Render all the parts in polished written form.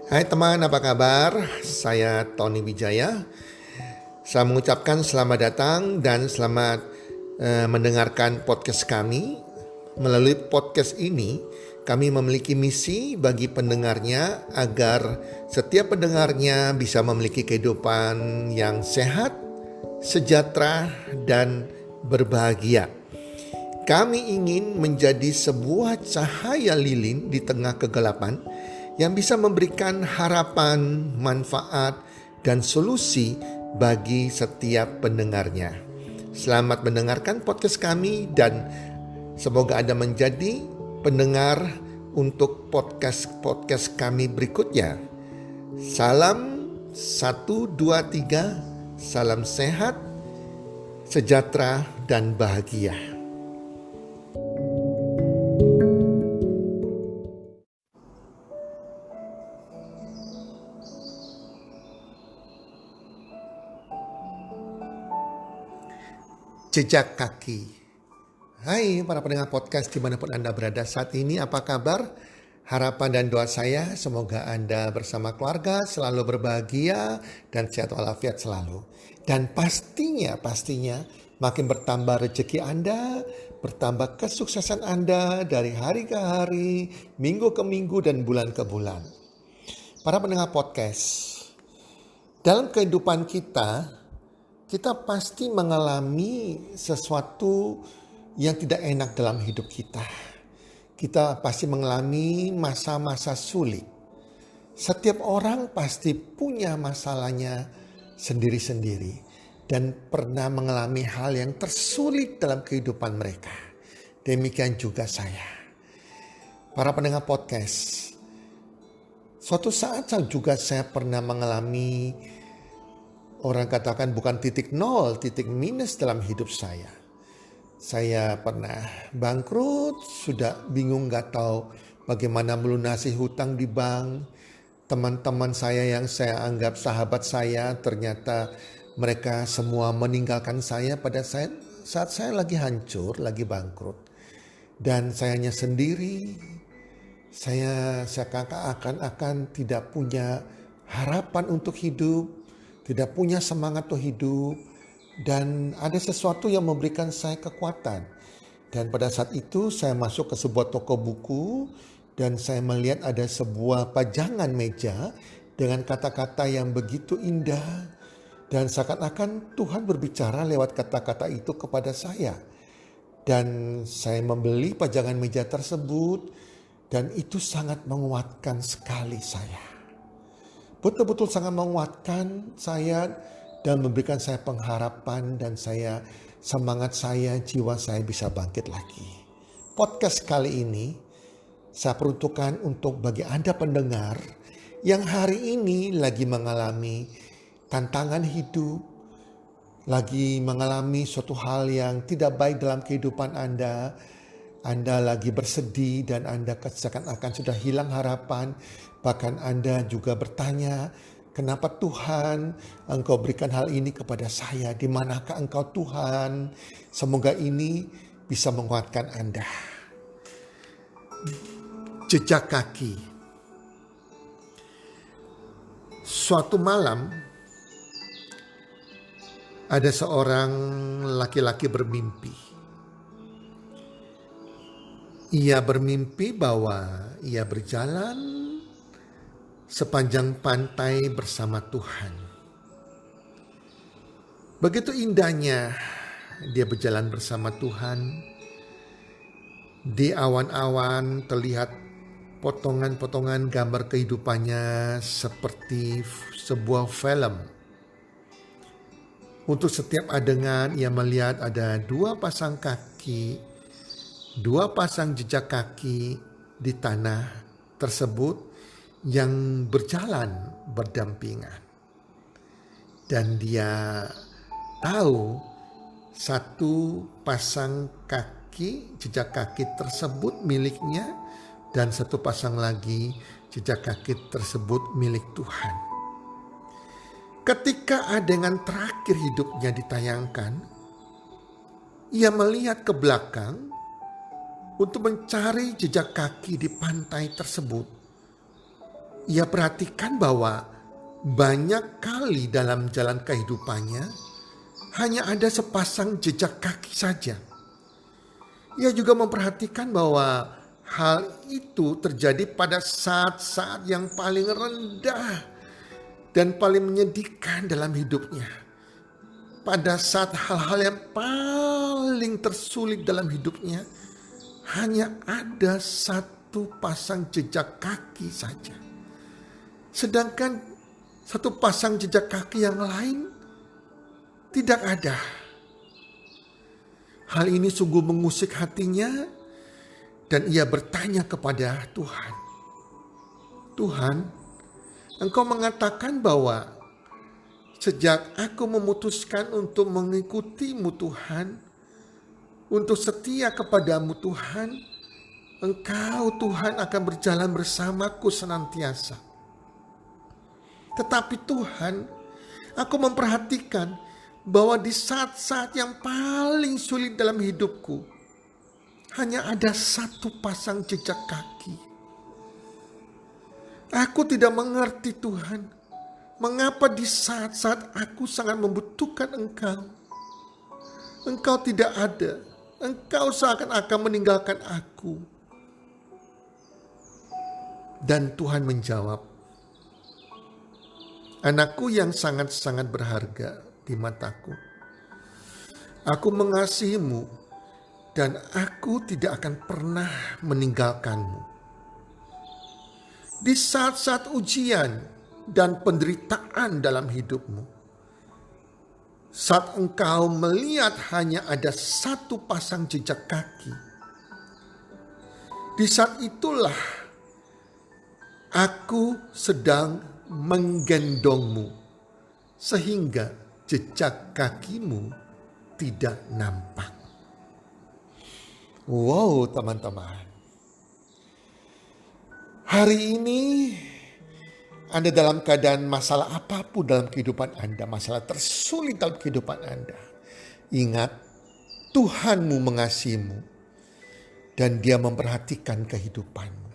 Hai teman, apa kabar? Saya Tony Wijaya. Saya mengucapkan selamat datang dan selamat mendengarkan podcast kami. Melalui podcast ini, kami memiliki misi bagi pendengarnya agar setiap pendengarnya bisa memiliki kehidupan yang sehat, sejahtera, dan berbahagia. Kami ingin menjadi sebuah cahaya lilin di tengah kegelapan yang bisa memberikan harapan, manfaat, dan solusi bagi setiap pendengarnya. Selamat mendengarkan podcast kami dan semoga Anda menjadi pendengar untuk podcast kami berikutnya. Salam 1, 2, 3, salam sehat, sejahtera, dan bahagia. Jejak kaki. Hai para pendengar podcast dimanapun Anda berada saat ini, apa kabar? Harapan dan doa saya semoga Anda bersama keluarga selalu berbahagia dan sehat walafiat selalu. Dan pastinya makin bertambah rezeki Anda, bertambah kesuksesan Anda dari hari ke hari, minggu ke minggu, dan bulan ke bulan. Para pendengar podcast, dalam kehidupan kita pasti mengalami sesuatu yang tidak enak dalam hidup kita. Kita pasti mengalami masa-masa sulit. Setiap orang pasti punya masalahnya sendiri-sendiri dan pernah mengalami hal yang tersulit dalam kehidupan mereka. Demikian juga saya. Para pendengar podcast, suatu saat saya pernah mengalami, orang katakan bukan titik nol, titik minus dalam hidup saya. Saya pernah bangkrut, sudah bingung gak tahu bagaimana melunasi hutang di bank. Teman-teman saya yang saya anggap sahabat saya, ternyata mereka semua meninggalkan saya pada saat saya lagi hancur, lagi bangkrut. Dan saya hanya sendiri, saya akan tidak punya harapan untuk hidup, tidak punya semangat untuk hidup, dan ada sesuatu yang memberikan saya kekuatan. Dan pada saat itu saya masuk ke sebuah toko buku dan saya melihat ada sebuah pajangan meja dengan kata-kata yang begitu indah, dan seakan-akan Tuhan berbicara lewat kata-kata itu kepada saya. Dan saya membeli pajangan meja tersebut dan itu sangat menguatkan sekali saya. Betul-betul sangat menguatkan saya dan memberikan saya pengharapan dan semangat saya, jiwa saya bisa bangkit lagi. Podcast kali ini saya peruntukkan untuk bagi Anda pendengar yang hari ini lagi mengalami tantangan hidup, lagi mengalami suatu hal yang tidak baik dalam kehidupan Anda. Anda lagi bersedih dan Anda seakan-akan sudah hilang harapan. Bahkan Anda juga bertanya, kenapa Tuhan Engkau berikan hal ini kepada saya? Di manakah Engkau Tuhan? Semoga ini bisa menguatkan Anda. Jejak kaki. Suatu malam ada seorang laki-laki bermimpi. Ia bermimpi bahwa ia berjalan sepanjang pantai bersama Tuhan. Begitu indahnya dia berjalan bersama Tuhan. Di awan-awan terlihat potongan-potongan gambar kehidupannya seperti sebuah film. Untuk setiap adegan ia melihat ada dua pasang jejak kaki di tanah tersebut yang berjalan berdampingan. Dan dia tahu satu pasang jejak kaki tersebut miliknya dan satu pasang lagi jejak kaki tersebut milik Tuhan. Ketika adegan terakhir hidupnya ditayangkan, ia melihat ke belakang untuk mencari jejak kaki di pantai tersebut. ia perhatikan bahwa banyak kali dalam jalan kehidupannya hanya ada sepasang jejak kaki saja. Ia juga memperhatikan bahwa hal itu terjadi pada saat-saat yang paling rendah dan paling menyedihkan dalam hidupnya. Pada saat hal-hal yang paling tersulit dalam hidupnya, hanya ada satu pasang jejak kaki saja. Sedangkan satu pasang jejak kaki yang lain tidak ada. Hal ini sungguh mengusik hatinya dan ia bertanya kepada Tuhan. Tuhan, Engkau mengatakan bahwa sejak aku memutuskan untuk mengikuti-Mu Tuhan, untuk setia kepadamu Tuhan, Engkau Tuhan akan berjalan bersamaku senantiasa. Tetapi Tuhan, aku memperhatikan bahwa di saat-saat yang paling sulit dalam hidupku, hanya ada satu pasang jejak kaki. Aku tidak mengerti Tuhan, mengapa di saat-saat aku sangat membutuhkan Engkau, Engkau tidak ada. Engkau seakan-akan meninggalkan aku. Dan Tuhan menjawab, anakku yang sangat-sangat berharga di mataku, aku mengasihimu dan aku tidak akan pernah meninggalkanmu. Di saat-saat ujian dan penderitaan dalam hidupmu, saat engkau melihat hanya ada satu pasang jejak kaki, di saat itulah aku sedang menggendongmu sehingga jejak kakimu tidak nampak. Wow, teman-teman. Hari ini Anda dalam keadaan masalah apapun dalam kehidupan Anda, masalah tersulit dalam kehidupan Anda. Ingat, Tuhanmu mengasihimu dan Dia memperhatikan kehidupanmu.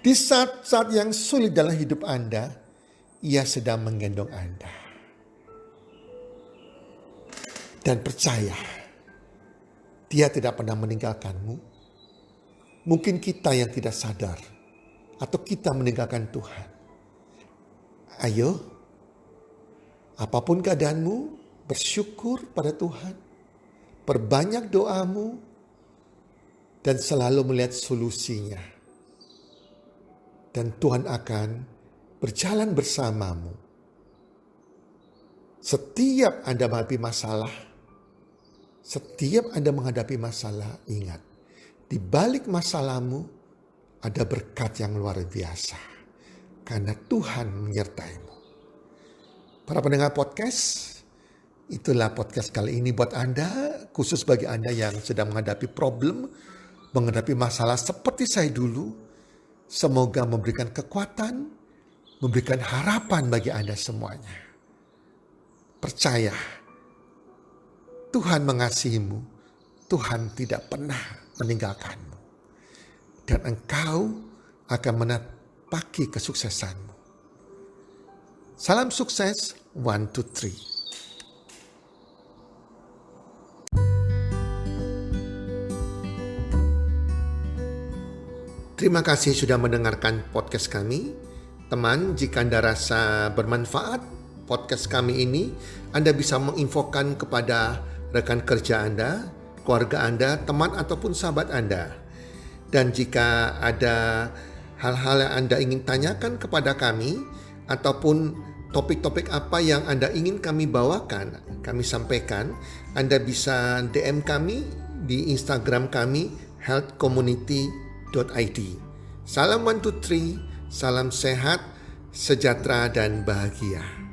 Di saat-saat yang sulit dalam hidup Anda, Ia sedang menggendong Anda. Dan percaya, Dia tidak pernah meninggalkanmu. Mungkin kita yang tidak sadar, atau kita meninggalkan Tuhan. Ayo, apapun keadaanmu, bersyukur pada Tuhan. Perbanyak doamu dan selalu melihat solusinya. Dan Tuhan akan berjalan bersamamu. Setiap Anda menghadapi masalah, ingat, di balik masalahmu ada berkat yang luar biasa. Karena Tuhan menyertaimu. Para pendengar podcast, itulah podcast kali ini buat Anda. Khusus bagi Anda yang sedang menghadapi problem, menghadapi masalah seperti saya dulu. Semoga memberikan kekuatan, memberikan harapan bagi Anda semuanya. Percaya, Tuhan mengasihimu. Tuhan tidak pernah meninggalkanmu. Dan engkau akan menapaki kesuksesanmu. Salam sukses, 1, 2, 3. Terima kasih sudah mendengarkan podcast kami. Teman, jika Anda rasa bermanfaat podcast kami ini, Anda bisa menginfokan kepada rekan kerja Anda, keluarga Anda, teman ataupun sahabat Anda. Dan jika ada hal-hal yang Anda ingin tanyakan kepada kami, ataupun topik-topik apa yang Anda ingin kami bawakan, kami sampaikan, Anda bisa DM kami di Instagram kami, healthcommunity.id. Salam 1, 2, 3, salam sehat, sejahtera dan bahagia.